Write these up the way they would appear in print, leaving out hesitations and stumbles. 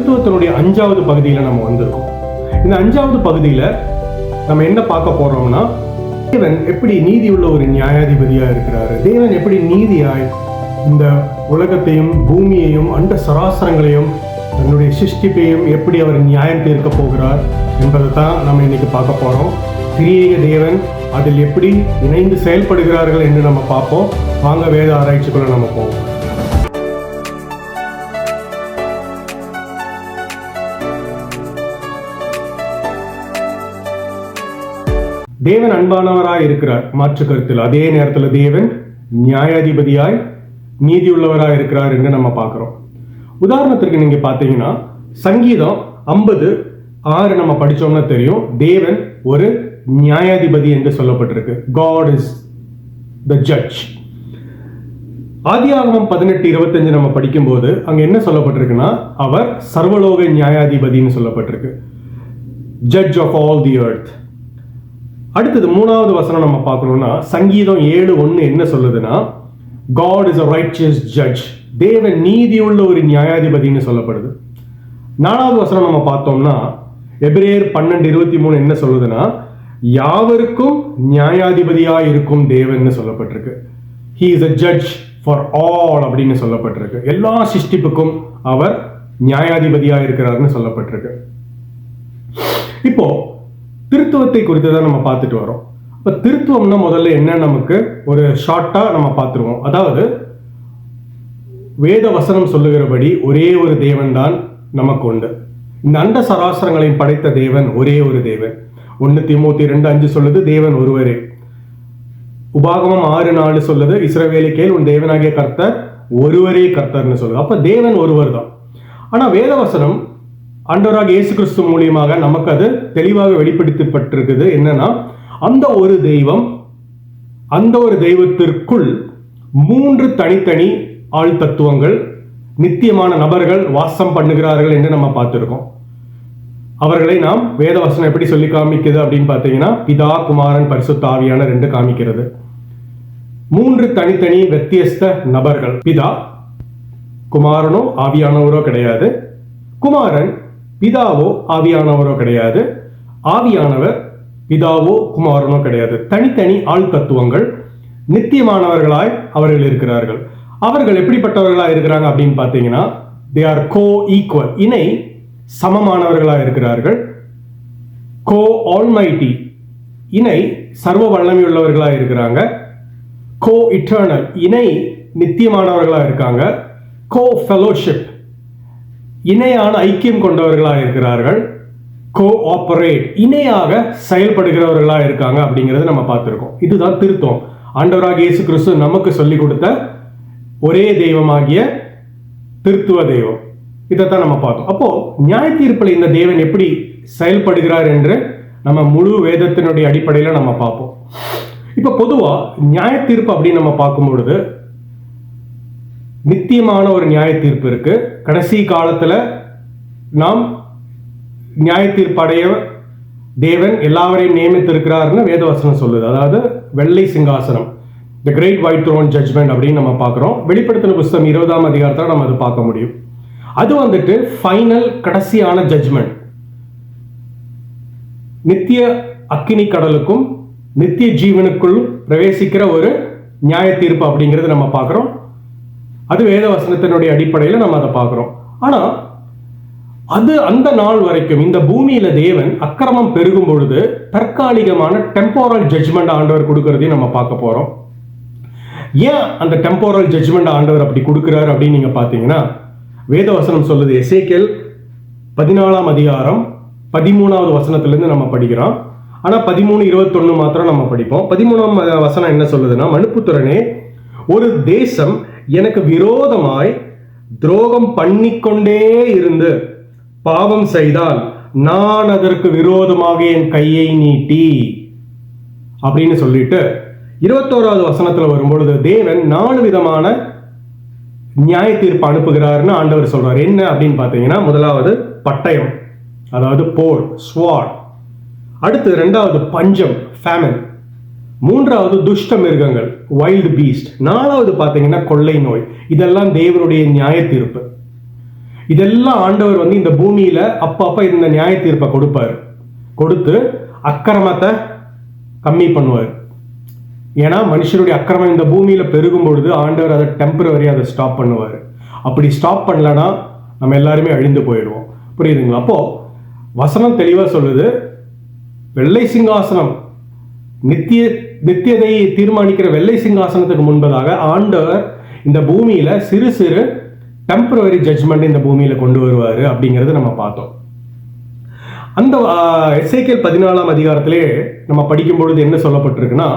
திருத்துவத்தினுடைய 5வது பகுதியில் நம்ம வந்திருக்கோம். இந்த 5வது பகுதியில் நம்ம என்ன பார்க்க போறோம்னா, தேவன் எப்படி நீதி உள்ள ஒரு நியாயாதிபதியா இருக்கிறாரு, தேவன் எப்படி நீதியாய் இந்த உலகத்தையும் பூமியையும் அண்ட சராசரங்களையும் தன்னுடைய சிருஷ்டிப்பையும் எப்படி அவர் நியாயம் தீர்க்க போகிறார் என்பதை தான் நம்ம இன்னைக்கு பார்க்க போறோம். திரியேக தேவன் அதில் எப்படி இணைந்து செயல்படுகிறார்கள் என்று நம்ம பார்ப்போம். வாங்க வேத ஆராய்ச்சிக்குள்ள நம்ம போவோம். தேவன் அன்பானவராய் இருக்கிறார், மாற்று கருத்தில். அதே நேரத்தில் தேவன் நியாயாதிபதியாய் நீதியுள்ளவராய் இருக்கிறார் என்று நம்ம பார்க்கிறோம். உதாரணத்திற்கு நீங்க பார்த்தீங்கன்னா சங்கீதம் 50:6 நம்ம படிச்சோம்னா தெரியும், தேவன் ஒரு நியாயாதிபதி என்று சொல்லப்பட்டிருக்கு. God is the judge. ஆதியாகமம் 18:25 நம்ம படிக்கும்போது அங்க என்ன சொல்லப்பட்டிருக்குன்னா, அவர் சர்வலோக நியாயாதிபதினு சொல்லப்பட்டிருக்கு, judge of all the earth. அடுத்தது 3வது வசனம் நம்ம பார்க்கணும்னா சங்கீதம் 7:1 என்ன சொல்லுதுன்னா, God is a righteous judge. தேவன் நீதியுள்ள ஒரு நியாயாதிபதினு சொல்லப்படுது. 4வது வசனம் நம்ம பார்த்தோம்னா எபிரேயர் 12:23 என்ன சொல்லுதுன்னா, யாவருக்கும் நியாயாதிபதியாய் இருக்கும் தேவன் சொல்லப்பட்டிருக்கு. He is a judge for all அப்படின்னு சொல்லப்பட்டிருக்கு. எல்லா சிருஷ்டிப்புக்கும் அவர் நியாயாதிபதியாய் இருக்கிறார்னு சொல்லப்பட்டிருக்கு. இப்போ திருத்துவத்தை குறித்து தான் நம்ம பார்த்துட்டு வரோம். இப்போ திருத்துவம்னா முதல்ல என்ன, நமக்கு ஒரு ஷார்ட்டா நம்ம பார்த்துருவோம். அதாவது வேத வசனம் சொல்லுகிறபடி ஒரே ஒரு தேவன் தான் நமக்கு உண்டு. இந்த அண்ட சராசரங்களையும் படைத்த தேவன் ஒரே ஒரு தேவன். 1 தீமோத்தேயு 2:5 சொல்லுது, தேவன் ஒருவரே. உபாகமம் 6:4 சொல்லுது, இஸ்ரவேலே கேள், உன் தேவனாகிய கர்த்தர் ஒருவரே கர்த்தர்னு சொல்லுது. அப்ப தேவன் ஒருவர் தான். ஆனா வேத வசனம் ஆண்டவராக இயேசு கிறிஸ்து மூலியமாக நமக்கு அது தெளிவாக வெளிப்படுத்தப்பட்டிருக்குது. என்னன்னா, அந்த ஒரு தெய்வம், அந்த ஒரு தெய்வத்திற்குள் 3 தனித்தனி ஆள் தத்துவங்கள், நித்தியமான நபர்கள் வாசம் பண்ணுகிறார்கள் என்று நம்ம பார்த்திருக்கோம். அவர்களை நாம் வேதவசனம் எப்படி சொல்லி காமிக்குது அப்படின்னு பார்த்தீங்கன்னா, பிதா, குமாரன், பரிசுத்த ஆவியான 2 காமிக்கிறது. 3 தனித்தனி வித்தியஸ்த நபர்கள். பிதா குமாரனோ ஆவியானவரோ கிடையாது, குமாரன் பிதாவோ ஆவியானவரோ கிடையாது, ஆவியானவர் பிதாவோ குமாரனோ கிடையாது. தனித்தனி ஆள் தத்துவங்கள், நித்தியமானவர்களாய் அவர்கள் இருக்கிறார்கள். அவர்கள் எப்படிப்பட்டவர்களாக இருக்கிறாங்க அப்படின்னு பார்த்தீங்கன்னா, தே ஆர் கோ ஈக்குவல், இணை சமமானவர்களாக இருக்கிறார்கள். கோ ஆல்மைட்டி, இணை சர்வ வல்லமையுள்ளவர்களாக இருக்கிறாங்க. கோ இட்டர்னல், இணை நித்தியமானவர்களாக இருக்காங்க. கோ ஃபெலோஷிப், இணையான ஐக்கியம் கொண்டவர்களாக இருக்கிறார்கள். கோ ஆப்பரேட், இணையாக செயல்படுகிறவர்களாக இருக்காங்க அப்படிங்கிறத நம்ம பார்த்துருக்கோம். இதுதான் திருத்துவம். ஆண்டவராக இயேசு கிறிஸ்து நமக்கு சொல்லிக் கொடுத்த ஒரே தெய்வமாகிய திருத்துவ தெய்வம். இதைத்தான் நம்ம பார்த்தோம். அப்போ நியாய தீர்ப்பில் இந்த தேவன் எப்படி செயல்படுகிறார் என்று நம்ம முழு வேதத்தினுடைய அடிப்படையில் நம்ம பார்ப்போம். இப்போ பொதுவா நியாய தீர்ப்பு அப்படின்னு நம்ம பார்க்கும் பொழுது நித்தியமான ஒரு நியாய தீர்ப்பு இருக்கு. கடைசி காலத்துல நாம் நியாய தீர்ப்படைய தேவன் எல்லாவரையும் நியமித்திருக்கிறார்னு வேதவசனம் சொல்லுது. அதாவது வெள்ளை சிங்காசனம், The Great White Throne Judgment அப்படின்னு நம்ம பார்க்குறோம். வெளிப்படுத்தின புஸ்தகம் 20ஆம் அதிகாரத்தில் நம்ம அதை பார்க்க முடியும். அது வந்துட்டு ஃபைனல், கடைசியான ஜட்ஜ்மெண்ட். நித்திய அக்கினி கடலுக்கும் நித்திய ஜீவனுக்குள் பிரவேசிக்கிற ஒரு நியாய தீர்ப்பு அப்படிங்கிறது நம்ம பார்க்குறோம். அது வேத வசனத்தினுடைய அடிப்படையில் நம்ம அதை பார்க்குறோம். ஆனால் அது அந்த நாள் வரைக்கும் இந்த பூமியில தேவன் அக்கிரமம் பெருகும் பொழுது தற்காலிகமான டெம்போரல் ஜட்ஜ்மெண்ட் ஆண்டவர் கொடுக்கறதையும் நம்ம பார்க்க போறோம். ஏன் அந்த டெம்போரல் ஜட்ஜ்மெண்ட் ஆண்டவர் அப்படி கொடுக்கிறார் அப்படின்னு நீங்க பார்த்தீங்கன்னா, வேதவசனம் சொல்லுது. எசேக்கியேல் 14ஆம் அதிகாரம் 13வது வசனத்திலிருந்து நம்ம படிக்கிறோம். ஆனா 13:21 மாத்திரம் நம்ம படிப்போம். 13ஆம் வசனம் என்ன சொல்லுதுன்னா, மனுப்புத்திரனே, ஒரு தேசம் எனக்கு விரோதமாய் துரோகம் பண்ணிக்கொண்டே இருந்து பாவம் செய்தால் நான் அதற்கு விரோதமாக என் கையை நீட்டி அப்படின்னு சொல்லிட்டு 21வது வசனத்துல வரும்பொழுது தேவன் 4 விதமான நியாய தீர்ப்பு அனுப்புகிறார்னு ஆண்டவர் சொல்றார். என்ன அப்படின்னு பார்த்தீங்கன்னா, முதலாவது பட்டயம், அதாவது போர், ஸ்வாட். அடுத்து 2வது பஞ்சம், ஃபேமன். 3வது துஷ்ட மிருகங்கள், வைல்டு பீஸ்ட். 4வது பார்த்தீங்கன்னா கொள்ளை நோய். இதெல்லாம் தேவனுடைய நியாய தீர்ப்பு. இதெல்லாம் ஆண்டவர் வந்து இந்த பூமியில அப்பப்ப இந்த நியாய தீர்ப்பை கொடுப்பார். கொடுத்து அக்கிரமத்தை கம்மி பண்ணுவார். ஏன்னா மனுஷனுடைய அக்கிரமம் இந்த பூமியில பெருகும் பொழுது ஆண்டவர் அதை டெம்பரவரி அதை ஸ்டாப் பண்ணுவார். அப்படி ஸ்டாப் பண்ணலன்னா நம்ம எல்லாருமே அழிந்து போயிடுவோம். புரியுதுங்களா? அப்போ வசனம் தெளிவா சொல்லுது, வெள்ளை சிங்காசனம் நித்தியதையை தீர்மானிக்கிற வெள்ளை சிங்காசனத்துக்கு முன்பதாக ஆண்டவர் இந்த பூமியில சிறு சிறு டெம்பரவரி ஜட்ஜ்மெண்ட் இந்த பூமியில கொண்டு வருவாரு அப்படிங்கறது நம்ம பார்த்தோம். அந்த எசேக்கியேல் 14ஆம் அதிகாரத்திலே நம்ம படிக்கும் பொழுது என்ன சொல்லப்பட்டிருக்குன்னா,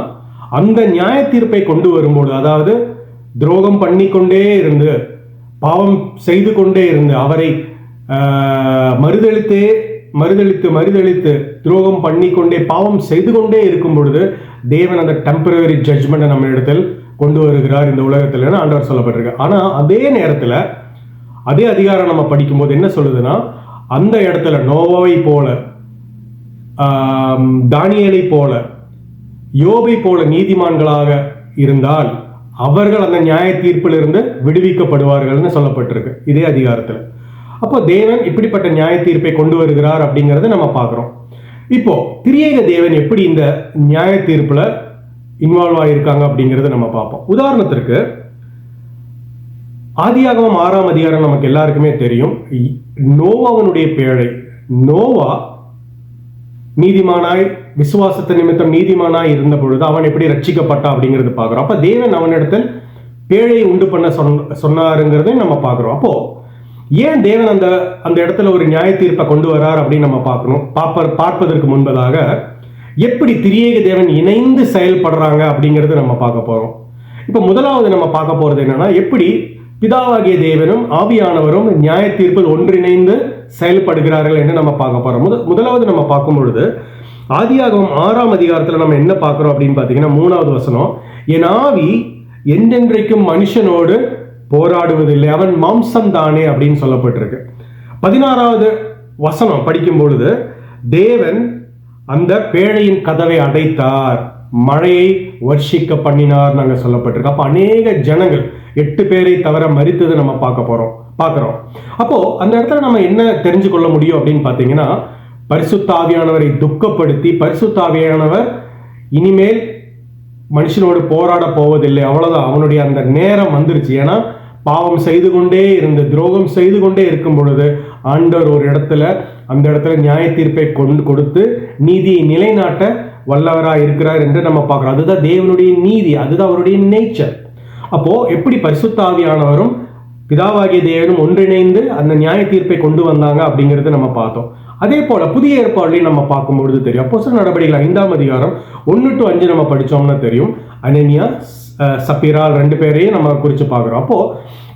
அந்த நியாய தீர்ப்பை கொண்டு வரும்போது, அதாவது துரோகம் பண்ணிக்கொண்டே இருந்து பாவம் செய்து கொண்டே இருந்து அவரை மறுதளித்து துரோகம் பண்ணிக்கொண்டே பாவம் செய்து கொண்டே இருக்கும் பொழுது தேவன் அந்த டெம்பரரி ஜட்ஜ்மெண்ட்டை நம்ம இடத்தில் கொண்டு வருகிறார் இந்த உலகத்தில் ஆண்டவர் சொல்லப்பட்டிருக்கு. ஆனா அதே நேரத்தில் அதே அதிகாரம் நம்ம படிக்கும்போது என்ன சொல்லுதுன்னா, அந்த இடத்துல நோவாவை போல, தானியேலை போல, யோபை போல நீதிமான்களாக இருந்தால் அவர்கள் அந்த நியாய தீர்ப்பிலிருந்து விடுவிக்கப்படுவார்கள்னு சொல்லப்பட்டிருக்கு இதே அதிகாரத்தில். அப்போ தேவன் இப்படிப்பட்ட நியாய தீர்ப்பை கொண்டு வருகிறார் அப்படிங்கறத நம்ம பார்க்கிறோம். இப்போ திரியேக தேவன் எப்படி இந்த நியாய தீர்ப்புல இன்வால்வ் ஆகியிருக்காங்க அப்படிங்கறத நம்ம பார்ப்போம். உதாரணத்திற்கு ஆதியாகமம் 6ஆம் அதிகாரம் நமக்கு எல்லாருக்குமே தெரியும். நோவாவனுடைய பேழை, நோவா நீதிமானாய் விசுவாசத்தை நிமித்தம் நீதிமானாய் இருந்த பொழுது அவன் எப்படி ரட்சிக்கப்பட்டான் அப்படிங்கிறது பார்க்கிறோம். அப்ப தேவன் அவனிடத்தில் பேழையை உண்டு பண்ண சொன்னாருங்கிறதை நம்ம பார்க்கிறோம். அப்போ ஏன் தேவன் அந்த இடத்துல ஒரு நியாய தீர்ப்பை கொண்டு வரார் அப்படின்னு நம்ம பார்ப்பதற்கு முன்பதாக எப்படி திரியேக தேவன் இணைந்து செயல்படுறாங்க அப்படிங்கிறது நம்ம பார்க்க போறோம். இப்ப முதலாவது நம்ம பார்க்க போறது என்னன்னா, எப்படி பிதாவாகிய தேவனும் ஆவியானவரும் நியாய தீர்ப்பில் ஒன்றிணைந்து செயல்படுகிறார்கள் என்று நம்ம பார்க்க போறோம். முதலாவது நம்ம பார்க்கும் பொழுது ஆதியாகமம் 6ஆம் அதிகாரத்துல நம்ம என்ன பார்க்கிறோம் அப்படின்னு பார்த்தீங்கன்னா, 3வது வசனம், என் ஆவி என்றென்றைக்கும் மனுஷனோடு போராடுவதில்லை, அவன் மாம்சம் தானே அப்படின்னு சொல்லப்பட்டிருக்கு. 16வது வசனம் படிக்கும் பொழுது தேவன் அந்த பேழையின் கதவை அடைத்தார், மழையை வர்ஷிக்க பண்ணினார் நாங்க சொல்லப்பட்டிருக்கு. அப்ப அநேக ஜனங்கள் 8 பேரை தவிர மரித்தது நம்ம பார்க்கிறோம். அப்போ அந்த இடத்துல நம்ம என்ன தெரிஞ்சு கொள்ள முடியும் அப்படின்னு பார்த்தீங்கன்னா, பரிசுத்த ஆவியானவரை துக்கப்படுத்தி பரிசுத்த ஆவியானவர் இனிமேல் மனுஷனோடு போராட போவதில்லை, அவ்வளவுதான், அவனுடைய அந்த நேரம் வந்துருச்சு. ஏன்னா பாவம் செய்து கொண்டே இருந்து துரோகம் செய்து கொண்டே இருக்கும் பொழுது ஆண்டவர் ஒரு இடத்துல அந்த இடத்துல நியாய தீர்ப்பை கொடுத்து நீதியை நிலைநாட்ட வல்லவராக இருக்கிறார் என்று நம்ம பார்க்கிறோம். அதுதான் தேவனுடைய நீதி, அதுதான் அவருடைய நேச்சர். அப்போ எப்படி பரிசுத்த ஆவியானவரும் பிதாவாகிய தேவனும் ஒன்றிணைந்து அந்த நியாய தீர்ப்பை கொண்டு வந்தாங்க அப்படிங்கிறது நம்ம பார்த்தோம். அதே போல புதிய ஏற்பாடுலையும் நம்ம பார்க்கும்பொழுது தெரியும். அப்போஸ்தலர் நடவடிக்கைகள் 5ஆம் அதிகாரம் 1 to 5 நம்ம படிச்சோம்னா தெரியும். அனனியா சப்பீரால் 2 பேரையும் நம்ம குறித்து பார்க்குறோம். அப்போ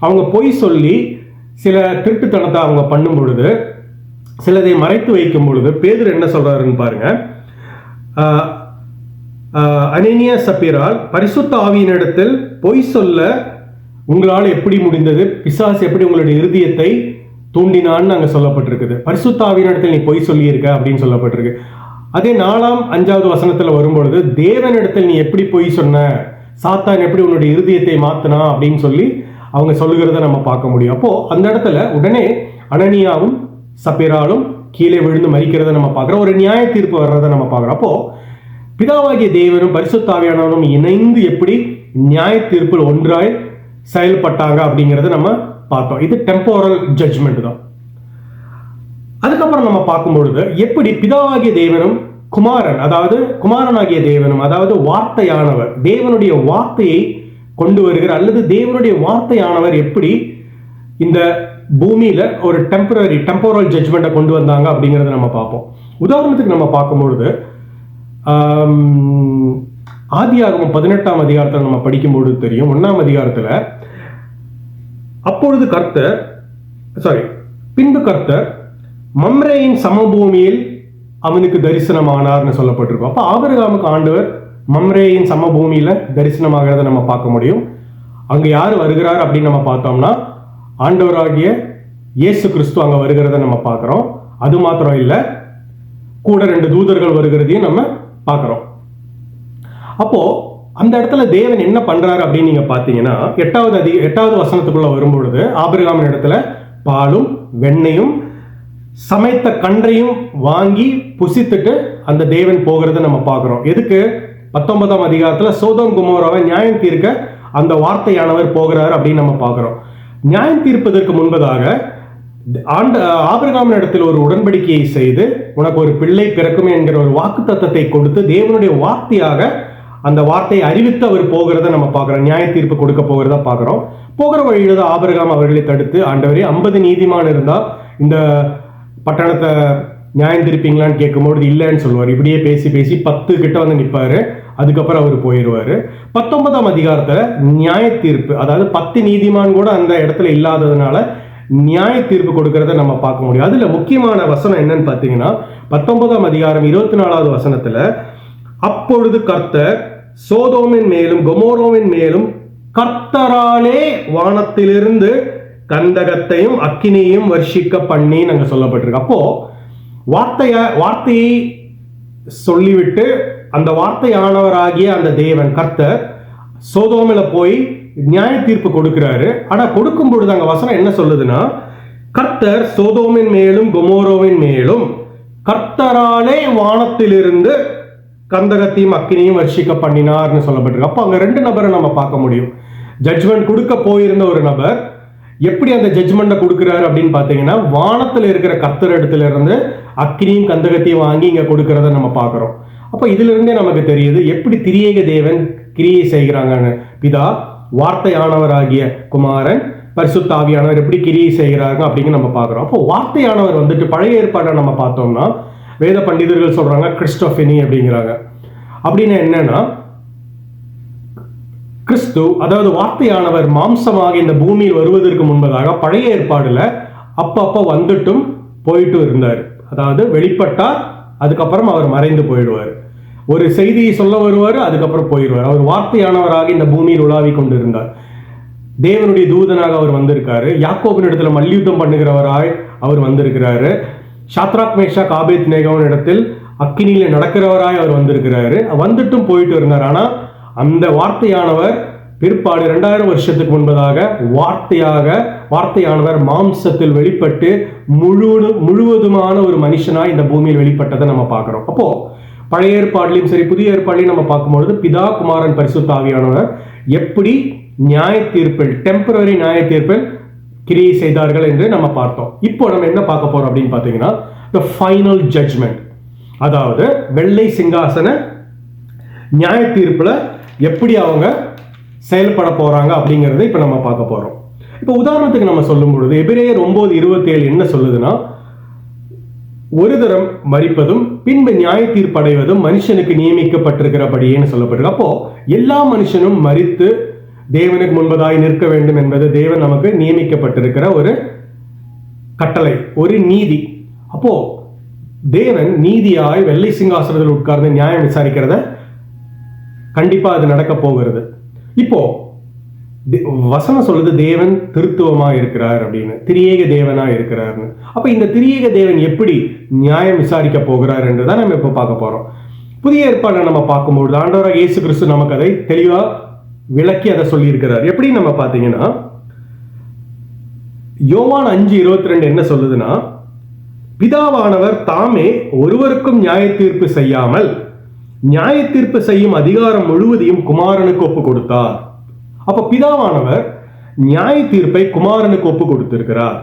அவங்க பொய் சொல்லி சில திருட்டுத்தனத்தை அவங்க பண்ணும் பொழுது, சிலதை மறைத்து வைக்கும் பொழுது பேதுரு என்ன சொல்றாருன்னு பாருங்க. அனனியா சப்பீரால் பரிசுத்த ஆவியினிடத்தில் பொய் சொல்ல உங்களால் எப்படி முடிந்தது, பிசாசு எப்படி உங்களுடைய இருதயத்தை தூண்டினான்னு அங்க சொல்லப்பட்டிருக்குது. பரிசுத்த ஆவியினிடத்தில் நீ பொய் சொல்லியிருக்க அப்படின்னு சொல்லப்பட்டிருக்கு. அதே 4ஆம் 5வது வசனத்துல வரும்பொழுது தேவனிடத்தில் நீ எப்படி பொய் சொன்ன, சாத்தான் எப்படி உன்னுடைய இருதயத்தை மாத்தினா அப்படின்னு சொல்லி அவங்க சொல்லுகிறத நம்ம பார்க்க முடியும். அப்போ அந்த இடத்துல உடனே அனனியாவும் சப்பீராலும் கீழே விழுந்து மரிக்கிறத நம்ம பார்க்கிறோம். ஒரு நியாய தீர்ப்பு வர்றதை நம்ம பார்க்கிறோம். அப்போ பிதாவாகிய தேவனும் பரிசுத்த ஆவியானவரும் இணைந்து எப்படி நியாய தீர்ப்பில் ஒன்றாய் செயல்பட்டாங்க அப்படிங்கறத நம்ம பார்த்தோம். இது டெம்போரல் ஜட்ஜ்மெண்ட் தான். அதுக்கப்புறம் நம்ம பார்க்கும் பொழுது எப்படி பிதாவாகிய தேவனும் குமாரனாகிய தேவனும், அதாவது வார்த்தையானவர், தேவனுடைய வார்த்தையை கொண்டு வருகிற அல்லது தேவனுடைய வார்த்தையானவர் எப்படி இந்த பூமியில ஒரு டெம்போரல் ஜட்ஜ்மெண்ட்டை கொண்டு வந்தாங்க அப்படிங்கறத நம்ம பார்ப்போம். உதாரணத்துக்கு நம்ம பார்க்கும்பொழுது ஆதியாகமம் 18ஆம் அதிகாரத்தில் நம்ம படிக்கும்பொழுது தெரியும். 1ஆம் அதிகாரத்துல பின்பு கர்த்தர் மம்ரேயின் சமபூமியில் அவனுக்கு தரிசனமானார்னு சொல்லப்பட்டிருக்கும். அப்ப ஆபிரகாமுக்கு ஆண்டவர் மம்ரேயின் சமபூமியில தரிசனமாகிறத நம்ம பார்க்க முடியும். அங்க யார் வருகிறார் அப்படின்னு நம்ம பார்த்தோம்னா ஆண்டவராகிய இயேசு கிறிஸ்து அங்க வருகிறத நம்ம பார்க்கிறோம். அது மாத்திரம் இல்ல, கூட 2 தூதர்கள் வருகிறதையும் நம்ம பார்க்கிறோம். அப்போ அந்த இடத்துல தேவன் என்ன பண்றாரு அப்படின்னு நீங்க பாத்தீங்கன்னா 8வது வசனத்துக்குள்ள வரும்பொழுது ஆபிரகாமின் இடத்துல பாலும் வெண்ணையும் சமைத்த கன்றையும் வாங்கி புசித்துட்டு அந்த தேவன் போகிறத நம்ம பார்க்கிறோம். எதுக்கு? 19ஆம் அதிகாரத்துல சோதோம் குமோராவை நியாயம் தீர்க்க அந்த வார்த்தையானவர் போகிறார் அப்படின்னு நம்ம பார்க்கிறோம். நியாயம் தீர்ப்பதற்கு முன்பதாக ஆபிரகாமின் இடத்தில் ஒரு உடன்படிக்கையை செய்து உனக்கு ஒரு பிள்ளை பிறக்குமே என்கிற ஒரு வாக்குத்தத்தத்தை கொடுத்து தேவனுடைய வார்த்தையாக அந்த வார்த்தையை அறிவித்து அவர் போகிறத நம்ம பார்க்கிறோம். நியாய தீர்ப்பு கொடுக்க போகிறதா பார்க்கிறோம். போகிற வழியில தான் ஆபிரகாம் அவர்களை தடுத்து, ஆண்டவரே 50 நீதிமான் இருந்தா இந்த பட்டணத்தை நியாயம் தீர்ப்பீங்களான்னு கேட்கும்போது இல்லைன்னு சொல்லுவார். இப்படியே பேசி பேசி 10 கிட்ட வந்து நிற்பாரு. அதுக்கப்புறம் அவர் போயிடுவாரு. 19ஆம் அதிகாரத்துல நியாய தீர்ப்பு, அதாவது 10 நீதிமான் கூட அந்த இடத்துல இல்லாததுனால நியாய தீர்ப்பு கொடுக்கறத நம்ம பார்க்க முடியும். அதுல முக்கியமான வசனம் என்னன்னு பார்த்தீங்கன்னா 19ஆம் அதிகாரம் 24வது வசனத்துல, அப்பொழுது கர்த்தர் சோதோமின் மேலும் கொமோரோவின் மேலும் கர்த்தராலே வானத்திலிருந்து கந்தகத்தையும் அக்கினியையும் வர்ஷிக்க பண்ணி நாங்க சொல்லப்பட்டிருக்கு. அப்போ வார்த்தையை சொல்லிவிட்டு அந்த வார்த்தையானவராகிய அந்த தேவன் கர்த்தர் சோதோமில போய் நியாய தீர்ப்பு கொடுக்கிறாரு. ஆனா கொடுக்கும் பொழுது அங்க வசனம் என்ன சொல்லுதுன்னா, கர்த்தர் சோதோமின் மேலும் கொமோரோவின் மேலும் கர்த்தராலே வானத்திலிருந்து கந்தகத்தையும் அக்கினியும் வர்ஷிக்க பண்ணினார்னு சொல்லப்பட்டிருக்கு. அப்போ அங்க 2 நபரை நம்ம பார்க்க முடியும். ஜட்ஜ்மெண்ட் கொடுக்க போயிருந்த ஒரு நபர் எப்படி அந்த ஜட்ஜ்மெண்ட்டை கொடுக்கிறாரு அப்படின்னு பார்த்தீங்கன்னா, வானத்தில் இருக்கிற கர்த்தர் இடத்துல இருந்து அக்கினியும் கந்தகத்தையும் வாங்கி இங்க கொடுக்கறத நம்ம பார்க்கிறோம். அப்போ இதுல இருந்தே நமக்கு தெரியுது எப்படி திரியேக தேவன் கிரியை செய்கிறாங்கன்னு. பிதா, வார்த்தையானவராகிய குமாரன், பரிசுத்த ஆவியானவர் எப்படி கிரியை செய்கிறாங்க அப்படின்னு நம்ம பார்க்கிறோம். அப்போ வார்த்தையானவர் வந்துட்டு பழைய ஏற்பாட்டை நம்ம பார்த்தோம்னா வேத பண்டிதர்கள் சொல்றாங்க கிறிஸ்டோபெனி அப்படிங்கிறாங்க. அப்படின்னு என்னன்னா, கிறிஸ்து அதாவது வார்த்தையானவர் மாம்சமாக இந்த பூமியில் வருவதற்கு முன்பதாக பழைய ஏற்பாடுல அப்பப்ப வந்துட்டும் போயிட்டு இருந்தார். அதாவது வெளிப்பட்டார், அதுக்கப்புறம் அவர் மறைந்து போயிடுவார். ஒரு செய்தியை சொல்ல வருவார், அதுக்கப்புறம் போயிடுவார். அவர் வார்த்தையானவராக இந்த பூமியில் உலாவி கொண்டு இருந்தார். தேவனுடைய தூதனாக அவர் வந்திருக்காரு. யாக்கோபின் இடத்துல மல்யுத்தம் பண்ணுகிறவராய் அவர் வந்திருக்கிறாரு. ஷாத்ராக் மேஷாக் ஆபேத்நேகோவின் இடத்தில் அக்கினியில நடக்கிறவராய் அவர் வந்திருக்கிறாரு. வந்துட்டும் போயிட்டு இருந்தார். ஆனா அந்த வார்த்தையானவர் பிற்பாடு 2000 வருஷத்துக்கு முன்பதாக வார்த்தையானவர் மாம்சத்தில் வெளிப்பட்டு முழுவதுமான ஒரு மனுஷனாய் இந்த பூமியில் வெளிப்பட்டதை நம்ம பார்க்கிறோம். அப்போ பழைய ஏற்பாடுலையும் சரி புதிய ஏற்பாடுலையும் நம்ம பார்க்கும்பொழுது பிதா, குமாரன், பரிசுத்த ஆவியானவர் எப்படி நியாய தீர்ப்பில் டெம்பரரி நியாய தீர்ப்பில் கிரியை செய்தார்கள் என்று நம்ம பார்த்தோம். இப்போ நம்ம என்ன பார்க்க போறோம் அப்படின்னு பார்த்தீங்கன்னா, the final judgment, அதாவது வெள்ளை சிங்காசன நியாய தீர்ப்புல எப்படி அவங்க செயல்பட போறாங்க அப்படிங்கறத இப்ப நம்ம பார்க்க போறோம். இப்போ உதாரணத்துக்கு நம்ம சொல்லும் பொழுது எபிரேயர் 9:27 என்ன சொல்லுதுன்னா, ஒரு தரம் மரிப்பதும் பின்பு நியாய தீர்ப்படைவதும் மனுஷனுக்கு நியமிக்கப்பட்டிருக்கிறபடியேன்னு சொல்லப்பட்டிருக்கு. அப்போ எல்லா மனுஷனும் மரித்து தேவனுக்கு முன்பதாய் நிற்க வேண்டும் என்பது தேவன் நமக்கு நியமிக்கப்பட்டிருக்கிற ஒரு கட்டளை, ஒரு நீதி. அப்போ தேவன் நீதியாய் வெள்ளை சிங்காசனத்தில் உட்கார்ந்து நியாயம் விசாரிக்கிறத கண்டிப்பா அது நடக்க போகிறது. இப்போ வசனம் சொல்லுது தேவன் திருத்துவமா இருக்கிறார் அப்படின்னு, திரியேக தேவனா இருக்கிறார்னு. அப்ப இந்த திரியேக தேவன் எப்படி நியாயம் விசாரிக்க போகிறார் என்றுதான் நம்ம இப்ப பார்க்க போறோம். புதிய ஏற்பாடு நம்ம பார்க்கும்போது ஆண்டவராக இயேசு கிறிஸ்து நமக்கு அதை தெளிவா விளக்கி அதை சொல்லி இருக்கிறார். எப்படி நம்ம பார்த்தீங்கன்னா, யோவான் 5:22 என்ன சொல்லுதுன்னா, பிதாவானவர் தாமே ஒருவருக்கும் நியாய தீர்ப்பு செய்யாமல் நியாய தீர்ப்பு செய்யும் அதிகாரம் முழுவதையும் குமாரனுக்கு ஒப்பு கொடுத்தார். அப்ப பிதாவானவர் நியாய தீர்ப்பை குமாரனுக்கு ஒப்பு கொடுத்திருக்கிறார்.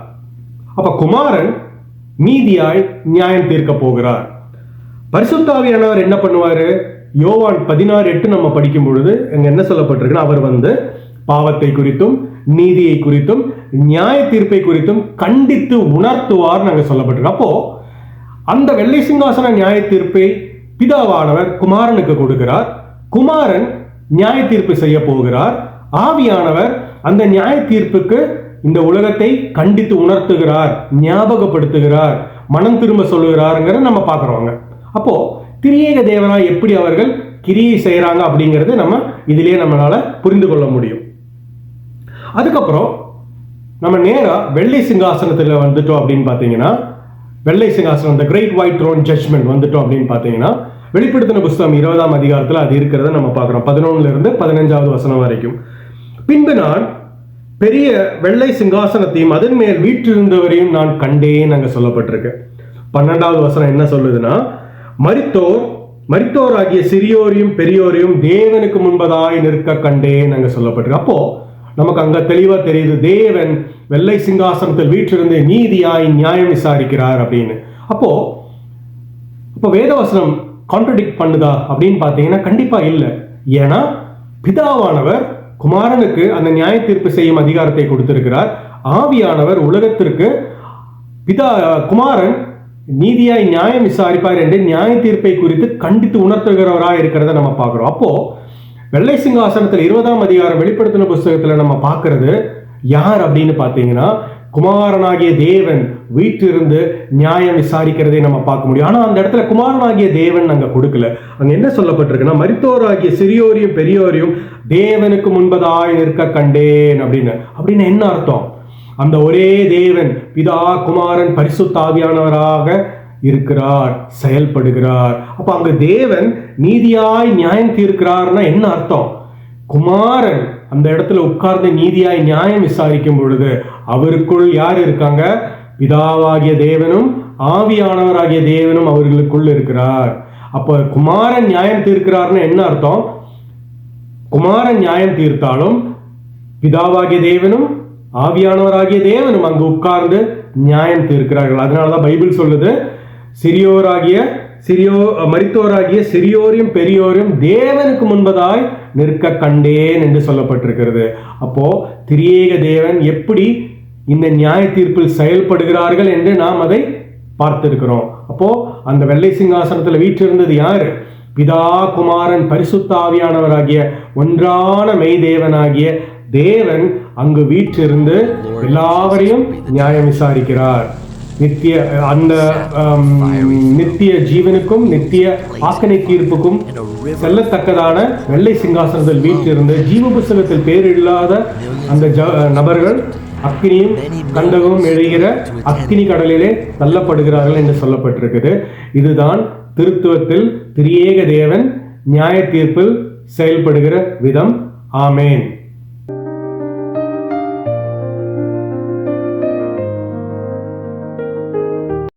அப்ப குமாரன் நீதியாய் நியாயம் தீர்க்க போகிறார். பரிசுத்த ஆவியானவர் என்ன பண்ணுவாரு? யோவான் 16:8 நம்ம படிக்கும் பொழுது அங்க என்ன சொல்லப்பட்டிருக்குன்னா, அவர் வந்து பாவத்தை குறித்தும் நீதியை குறித்தும் நியாய தீர்ப்பை குறித்தும் கண்டித்து உணர்த்துவார் நாங்க சொல்லப்பட்டிருக்கோம். அப்போ அந்த வெள்ளை சிங்காசன நியாய தீர்ப்பை பிதாவானவர் குமாரனுக்கு கொடுக்கிறார். குமாரன் நியாய தீர்ப்பு செய்ய போகிறார். ஆவியானவர் அந்த நியாய தீர்ப்புக்கு இந்த உலகத்தை கண்டித்து உணர்த்துகிறார், ஞாபகப்படுத்துகிறார், மனம் திரும்ப சொல்லுகிறாருங்கிறத நம்ம பார்க்கிறோங்க. அப்போ திரியேக தேவனாய் எப்படி அவர்கள் கிரியை செய்யறாங்க அப்படிங்கிறது நம்ம இதிலேயே நம்மளால புரிந்து கொள்ள முடியும். அதுக்கப்புறம் நம்ம நேரா வெள்ளை சிங்காசனத்துல வந்துட்டோம் அப்படின்னு பாத்தீங்கன்னா, வெள்ளை சிங்காசனம் the great white throne judgment வந்துட்டோம் அப்படின்னு பாத்தீங்கன்னா, வெளிப்படுத்தின புஸ்தகம் 20ஆம் அதிகாரத்துல அது இருக்கிறத நம்ம பார்க்கிறோம். 11 இருந்து 15வது வசனம் வரைக்கும். பின்பு நான் பெரிய வெள்ளை சிங்காசனத்தையும் அதன் மேல் வீற்றிருந்தவரையும் நான் கண்டேன் அங்க சொல்லப்பட்டிருக்கு. 12வது வசனம் என்ன சொல்லுதுன்னா, மரித்தோராகிய சிறியோரையும் பெரியோரையும் தேவனுக்கு முன்பதாய் நிற்க கண்டேன் அங்க சொல்லப்பட்டிருக்கு. அப்போ நமக்கு அங்க தெளிவா தெரியுது, தேவன் வெள்ளை சிங்காசனத்தில் வீற்றிருந்து நீதியாய் நியாயம் விசாரிக்கிறார் அப்படின்னு. அப்போ வேதவசனம் கான்ட்ரடிக்ட் பண்ணுதா அப்படின்னு பார்த்தீங்கன்னா கண்டிப்பா இல்லை. ஏன்னா பிதாவானவர் குமாரனுக்கு அந்த நியாய தீர்ப்பு செய்யும் அதிகாரத்தை கொடுத்திருக்கிறார். ஆவியானவர் உலகத்திற்கு குமாரன் நீதியாய் நியாயம் விசாரிப்பார் என்று நியாய தீர்ப்பை குறித்து கண்டித்து உணர்த்துகிறவராக இருக்கிறத நம்ம பார்க்கிறோம். அப்போ வெள்ளை சிங்காசனத்தில் 20ஆம் அதிகாரம் வெளிப்படுத்தின புஸ்தகத்துல நம்ம பார்க்கிறது யார் அப்படின்னு பார்த்தீங்கன்னா, குமாரனாகிய தேவன் வீட்டிலிருந்து நியாயம் விசாரிக்கிறதை நம்ம பார்க்க முடியும். ஆனா அந்த இடத்துல குமாரனாகிய தேவன் அங்க கொடுக்கல. அங்க என்ன சொல்லப்பட்டிருக்குன்னா, மரித்தோராகிய சிறியோரையும் பெரியோரையும் தேவனுக்கு முன்பதாய் நிற்க கண்டேன் அப்படின்னு என்ன அர்த்தம்? அந்த ஒரே தேவன் பிதா குமாரன் பரிசுத்த ஆவியானவராக இருக்கிறார், செயல்படுகிறார். அப்ப அங்க தேவன் நீதியாய் நியாயம் தீர்க்கிறார்னா என்ன அர்த்தம்? குமாரன் அந்த இடத்துல உட்கார்ந்து நீதியாய் நியாயம் விசாரிக்கும் பொழுது அவருக்குள் யார் இருக்காங்க? பிதாவாகிய தேவனும் ஆவியானவராகிய தேவனும் அவர்களுக்குள் இருக்கிறார். அப்ப குமாரன் நியாயம் தீர்க்கிறார்னு என்ன அர்த்தம்? குமாரன் நியாயம் தீர்த்தாலும் பிதாவாகிய தேவனும் ஆவியானவராகிய தேவனும் அங்கு உட்கார்ந்து நியாயம் தீர்க்கிறார்கள். அதனாலதான் பைபிள் சொல்லுது, மரித்தோராகிய சிறியோரையும் பெரியோரையும் தேவனுக்கு முன்பதாய் நிற்க கண்டேன் என்று சொல்லப்பட்டிருக்கிறது. அப்போ திரியேக தேவன் எப்படி இந்த நியாய தீர்ப்பில் செயல்படுகிறார்கள் என்று நாம் அதை பார்த்திருக்கிறோம். அப்போ அந்த வெள்ளை சிங்காசனத்தில் வீற்றிருந்தது யாரு? பிதா குமாரன் பரிசுத்த ஆவியானவராகிய ஒன்றான மெய் தேவனாகிய தேவன் அங்கு வீற்றிருந்து எல்லாவரையும் நியாயம் விசாரிக்கிறார். நித்திய ஜீவனுக்கும் நித்திய ஆக்கனை தீர்ப்புக்கும் செல்லத்தக்கதான வெள்ளை சிங்காசனத்தில் வீற்றிருந்து ஜீவ புஸ்தகத்தில் பேர் இல்லாத அந்த நபர்கள் அக்கினியும் கண்டகமும் எழுகிற அக்கினி கடலிலே தள்ளப்படுகிறார்கள் என்று சொல்லப்பட்டிருக்குது. இதுதான் திருத்துவத்தில் திரியேக தேவன் நியாய தீர்ப்பில் செயல்படுகிற விதம். ஆமேன்.